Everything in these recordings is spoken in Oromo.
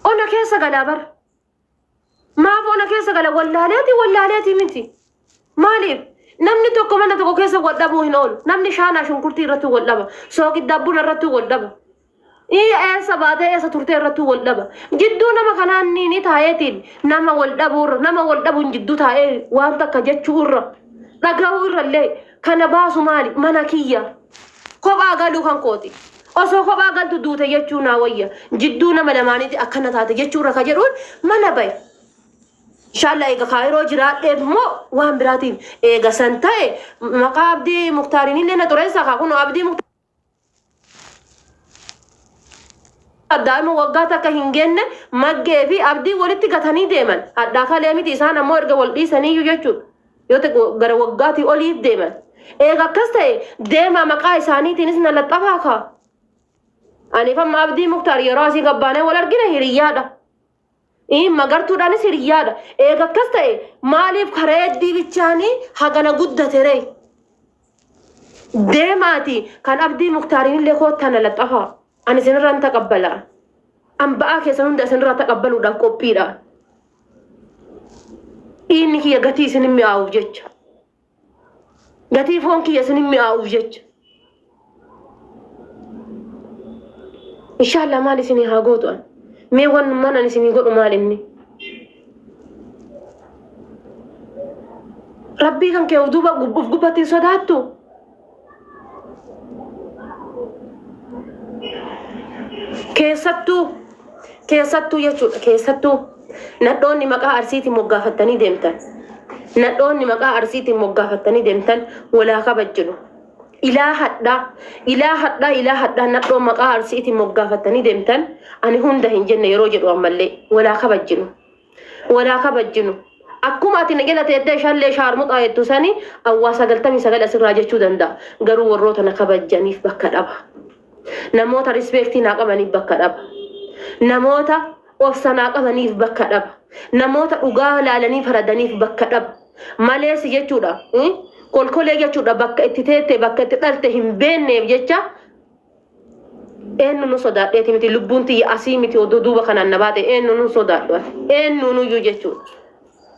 أنا كيسة قلابر ما أنا كيسة قلا ولا لاتي منتي مالي نمني توكو من توكو كيسة ودبو هنول نمني شانا شنكرتي رتو ودبا سوق الدبون الرتو ودبا إيه سبادة ستورتي رتو ودبا جدو نما كنان نيني تايتين نما والدبون جدو تاي وانتا كجتشور رقاور اللي كان باسو مالي مناكية كوبا قالو كان كوتي أصو كوبا قالتو دوتا يجونا ويا جدو نما لمانيتي أكنا تاتا جتشور كجرون منا باي إن شاء الله إيجا خيرو جرات مو وهم براتين إيجا سنتاي مقابدي مختارين لنا تريسا كأنه عبدي مختار دائما وقاتا كهنجن مجة في عبدي ولدت كتاني دائما هذا كلامي تيسان أمور جوالدي سني يجتو يوتك جر وقاتي أوليد دائما إيجا كستة دائما مقاي ساني تنسنا لطفاها أنا فهم عبدي مختار يراسي قبانة ولا رجنا هريادة إيه مقرتو داني سريادة إيجا كستة ماليف خريد دي بيتشاني حقنا قدة تري ديماتي كان أبدي مختارين اللي خوتنا لطفا أنا سنران تقبلا أم بقى سنون سنران تقبلوا دا كوبيرا إني هي غتي سنمي أوجج غتي فونكي سنمي أوجج إن شاء الله مالي سني هاغوتون مي ون من أنا سني قول مالني ربي كان كيودوبا قبتي صداتو keessattuu jechuudha keessattuu nadhoonni maqaa arsiitiin moggaafattanii deemtan nadhoonni maqaa arsiitiin moggaafattanii deemtan walaa kabajjinu ilaa hadhaa nadhoon maqaa arsiitiin moggaafattanii deemtan ani hunda hin jenne yeroo jedhu ammallee walaa kabajjinu akkuma ati nagela teettee shallee shaarmuxaa jettu sani awwaa 99 asirraa jechuu danda'a garuu warroota na kabajjaniif bakka dhaba namoota respectii naa qabaniif bakka dhaba namoota obsanaa qabaniif bakka dhaba namoota dhugaa laalanii faradaniif bakka dhaba malees jechuudha kolkolee jechuudha bakka itti teette bakka itti dhalte hin beenneef jecha eenyu nu sodaadheeti miti lubbuun tiyya asii miti oduu duuba kanaan na baate eenyu nu sodaadhu eenyu nuyyuu jechuudha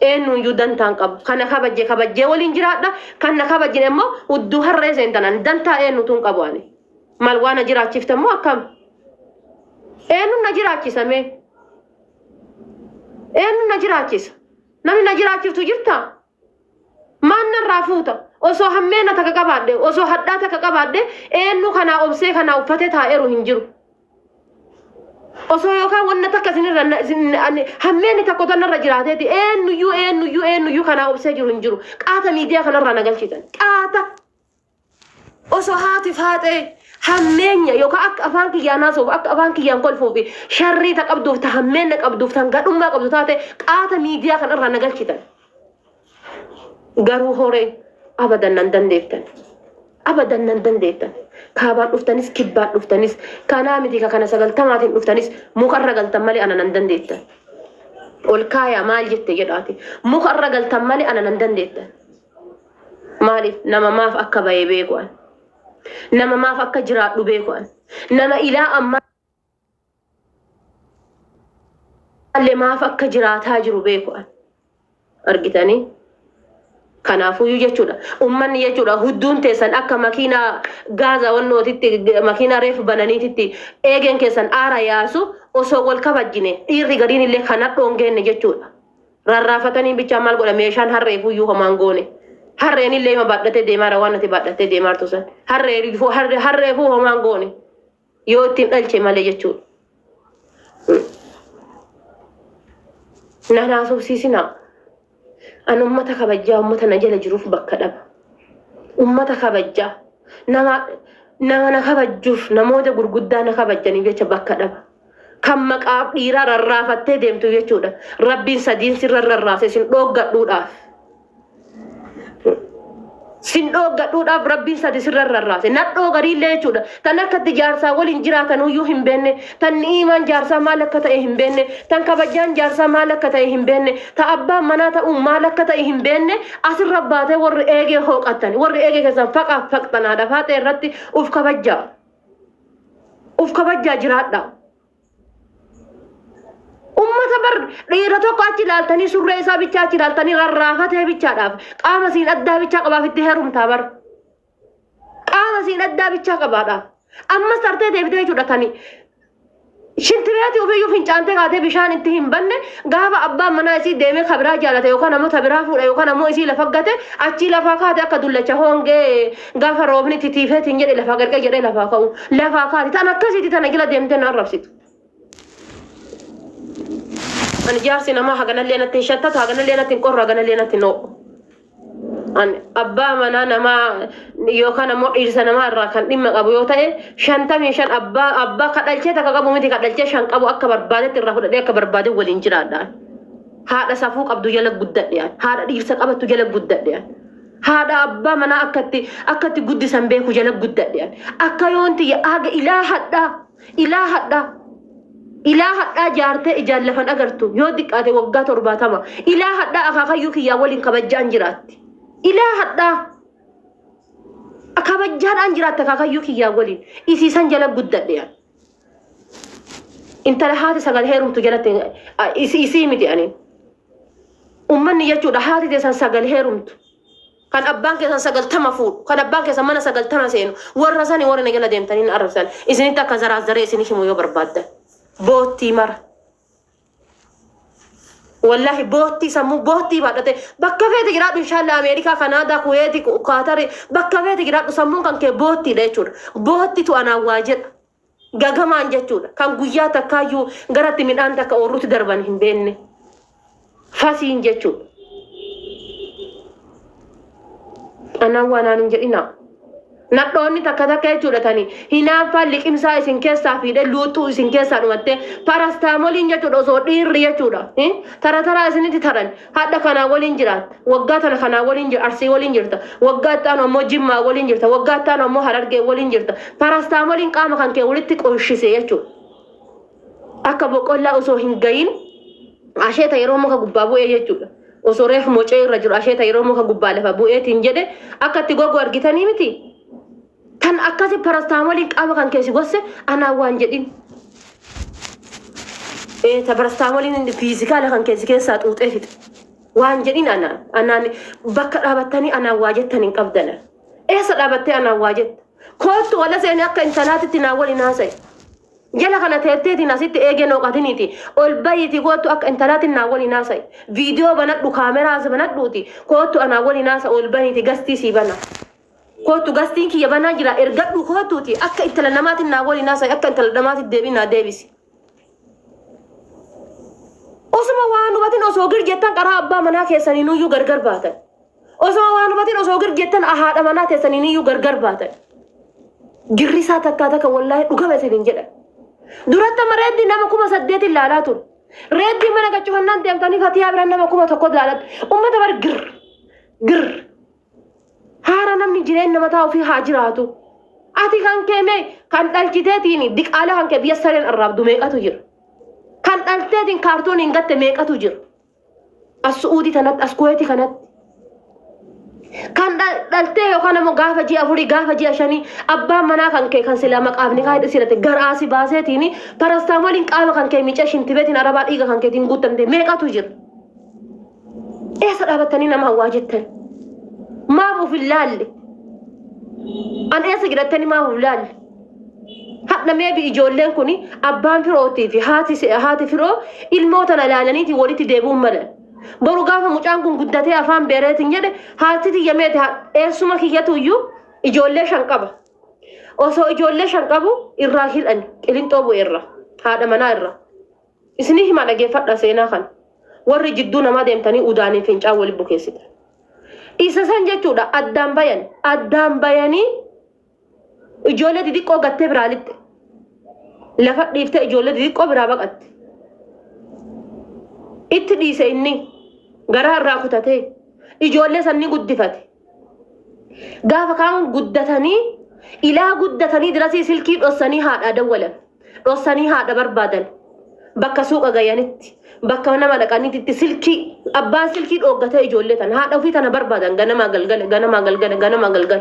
eenyu dantaan qabu kana kabajjee waliin jiraadha kan na kabajjine immoo udduu harree seentanaan dantaa eenyu tun qabu ani mal waan jiraachiftamoo akkam eenyu na jiraachisame eenyu na jiraachisa namni na jiraachiftu jirta maan narraa fuuta osoo hammeena takka qabaadhe osoo hadhaa takka qabaadhe eenyu kanaa obsee kanaa uffate taa'eeru hin jiru osoo yookaan wanna takka sinirra hammeeni takko tanarra jiraateeti eenyuyyuu kanaa obsee jiru hin jiru qaata miidiyaa kanarraa nagalchitan qaata osoo haatiif haatee hammeenya yookaan akka afaan kiyyaan haasa'uuf akka afaan kiyyaan kolfuuf sharrii ta qabduuf ta hammeenya qabduuf tan gadhummaa qabdu taate qaata miidiyaa kanarraa nagalchitan garuu horee abadan nan dandeettan kaabaan dhuftanis kibbaan dhuftanis kanaa miti kana 90 dhuftanis mukarra galtan malee ana nan dandeettan ol kaayaa maal jette jedhaati mukarra galtan malee ana nan dandeettan maaliif nama maaf akka bayee beeku'an nama maaf akka jiraadhu beeku'an nama ilaa amma maaf akka jiraataa jiru beeku'an argitanii kanaafuu jechuudha ummanni jechuudha hudduun teessan akka makiina gaaza wannootitti makiina reef bananiititti eegeen keessan aara yaasu osoo wal kabajjine dhiirri gadiin illee kana dhoongeenne jechuudha rarraafatanii bichaa maal godha meeshaan harreefuu iyyuu homaan goone harreen illee ima baadhatee deemaara waan ati baadhatee deemaartu san harreefuu homaan goone yoo ittiin dhalche malee jechuudha nanaasuufsiisinaa an ummata kabajjaa ummata na jala jiruuf bakka dhaba ummata kabajjaa nama na kabajjuuf namoota gurguddaa na kabajjanii jecha bakka dhaba kan maqaa dhiiraa rarraafattee deemtu jechuudha rabbiin sadiin sirra rarraase sin dhooggadhuudhaaf rabbiin sadi sirra rarraase nadhoo gariillee jechuudha tan akka jaarsaa waliin jiraatan uyyuu hin beenne tan iimaan jaarsaa maal akka ta'e hin beenne tan kabajjaan jaarsaa maal akka ta'e hin beenne ta abbaan manaa ta'uun maal akka ta'e hin beenne asirra baatee warri eegee hooqattan warri eegee keessan faqxanaa dafaa ta'e irratti uf kabajjaa jiraadha تبر ريرتو قاتي لالتني سورة إسا بيتشاكي لالتني غرافته بيتشاكي قام سين أدى بيتشاكي في الدهرم تبر قام سين أدى بيتشاكي بعدا أما سرته ديبده جودتاني شنتبياتي وبيو فينچانته قاته بشان انتهم بنه غاوا أبا منا إسي ديمه خبرها جالته يوكا نمو تبرها فولا يوكا نمو إسي لفقته أچي لفاقاته أكا دولچه هونگه غافا روبني تتيفه تنجر لفاقر كا جره لفاقاو لفاقاته تانا كسيتي تانا جلا ديمته نرفسيت أنا جارسي نما هغنا لينا تنشتت هغنا لينا تنقر هغنا لينا تنو أن أبا منا نما يوكا نمو إرسا نما الراكان إما قبو يوتاي شانتا ميشان أبا قدلچه تاكا قبو ميتي قدلچه شان قبو أكا بربادة الرحو دي أكا بربادة والإنجراد دان هذا سافوق عبدو جلق قدد ديان هذا إرسا قبتو جلق قدد ديان هذا أبا منا أكتي قد سنبيكو جلق قدد ديان أكا يونتي أغا إله دا جارته إجالفن أغرتو يودك آته وقا ترباتما إله دا أخاقا يوكي يا ولين كبجان جراتي إله دا أكبجان أنجرات أخاقا يوكي يا ولين إسي سنجلق قدد ديان انت لحاتي سغل هيرم تجلت إسي متي أني أمني يجو لحاتي تسان سغل هيرم كان أبان كيسان سغل تمفور كان أبان كيسان منا سغل تمسين ورساني ورنا جلا ديمتانين أرسل إذن انت كزراز دري إسني شمو يوبر باد بوتي مر والله بوتي سمو بوتي بعدته بكفيت جرات إن شاء الله أمريكا كندا كويت قطر بكفيت جرات سمون كان كبوتي ليشور بوتي تو أنا واجد gagamaan jechuudha kan guyyaa takkaayyuu garatti midhaan takka ooruutti darban hin beenne fasiin jechuudha anaan waanaan hin jedhina nadhoonni takka jechuudha tani hinaaffaan liqimsaa isin keessaa fiidhe luuxuu isin keessaa dhumatte parastaamoliin jechuudha osoo dhiirri jechuudha tara isinitti taran hadha kanaa waliin jiraatta waggaa tana kanaa waliin jirta arsii waliin jirta waggaa ittaanu ammoo jimmaa waliin jirta waggaa ittaanu ammoo harargee waliin jirta parastaamoliin qaama kan kee walitti qoshise jechuudha akka boqqollaa osoo hin gayin asheeta yeroo muka gubbaa bu'ee jechuudha osoo reef mocee irra jiru asheeta yeroo muka gubbaa lafa bu'eetiin jedhe akka itti gogu argitanii miti kan akkasi parastaamoliin qaama kan keessi gosse anaa waan jedhin ta parastaamoliin fiizikaala kan keessi keessaa xuuxee fixe waan jedhin anaan bakka dhaabattanii anaa waa jettan hin qabdana eessa dhaabattee anaa waa jetta kootu wala seeni akka intalaatitti naa waliin haasa'e jala kana teetteetiin asitti eegee nooqatiniiti ol bayiiti kootu akka intalaatiin naa waliin haasa'e viidiyoo banadhu kaameraas banadhuuti kootu anaa waliin haasa'e ol bayiiti gastii sii bana kootu gastiin kiyya banaa jira ergadhu kootuuti akka intala namaatiin naa waliin haasa'e akka intala namaatitti deebii naa deebisi osuma waan hubatin osoo girjettan qaraa abbaa manaa keessaniinuyyuu gargar baatan osuma waan hubatin osoo girjettan haadha manaa keessaniinuyyuu gargar baatan girrisaa takka wallaahi dhugama isiniin jedhan duratti amma reeddi nama 8,000 ilaalaa ture reeddi mana gachufannaan deemtanii fatiyaa biraan nama 1,000 ilaalatti ummata bar gir haara namni jireenya mataa ofii haa jiraatu ati kan keemee kan dhalchiteetiin diqaala kan kee biyya sareen arraabdu meeqatu jira kan dhalteetiin kaartooniin gatte meeqatu jira as su'uudii kanatti as kuweeti kanatti kan dhaltee yookaan ammoo gaafa ji'a 4 gaafa ji'a 5 abbaan manaa kan kee kan silaa maqaafni kaayidha sirate garaasi baaseetiin parastaamoliin qaama kan kee miica shintibeetiin arabaa dhiiga kan keetiin guuttamte meeqatu jira eessa dhaabattanii nama hawaa jettan maaf of ilaalle an eessa jedhattanii maaf of ilaalle hadha meebi ijoolleen kuni abbaan firootii fi haati firoo ilmoota ilaalaniiti walitti deebi'uun malan boru gaafa mucaan kun guddatee afaan beereetiin jedhe haati tiyyameeti eessuma kiyyatuyyuu ijoollee 5 qaba osoo ijoollee 5 qabu irraa hidhan qilinxoo bu'e irra haadha manaa irra isinii hima dhageeffadha seenaa kan warri jidduu namaa deemtanii udaanii fincaan wali bukeessitan isa san jechuudha addaan bayanii ijoollee xixiqqoo gattee biraa lixxe lafa dhiiftee ijoollee xixiqqoo biraa baqatte itti dhiise inni garaa irraa kutatee ijoollee sanni guddifate gaafa kaan guddatanii ilaa guddatanii dirasii silkii dhossanii haadha dawwalan dhossanii haadha barbaadan bakka suuqa gayanitti bakka nama dhaqanitti silkii abbaan silkii dhooggatee ijoollee tan haadha ofii tana barbaadan ganama galgala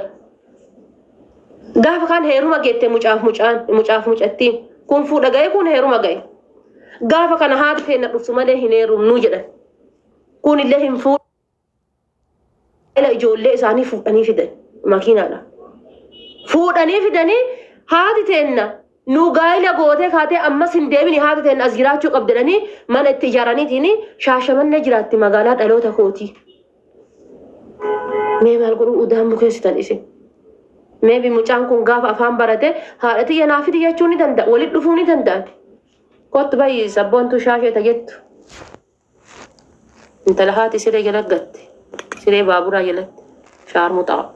gaafa kaan heeruma geette mucaaf mucattiin kun fuudha gahe kun heeruma gahe قافا كان هاد فين رسوماله هنيرو نوجد كون الله مفوت إلا يجول لي ساني فوق أني فدان ماكينة لا فوق أني فداني هاد تينا نو قايلة قوتك هاتي أما سندبني هاد تينا أزجرات شو قبضلني من التجاراني تيني شاشة من نجرات مقالات ألو تكوتي مي مالقولوا قدام مكيستان إسي مي بمجان كون قاف أفهم برده هاتي ينافي يجوني دندا ولد دفوني دندا كوت باي سبون تو شاشة تجت انت لهاتي سيري جلت قت سيري بابورا جلت شعر مطاع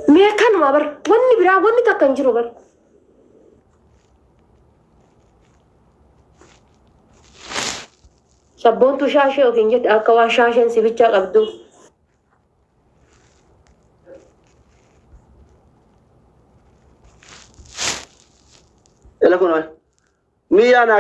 مي كان ما بر وني برا وني تكنجرو بر سبون تو شاشة وكنجت أكوان شاشة سيبتشا قبدو إلا كنا مية أنا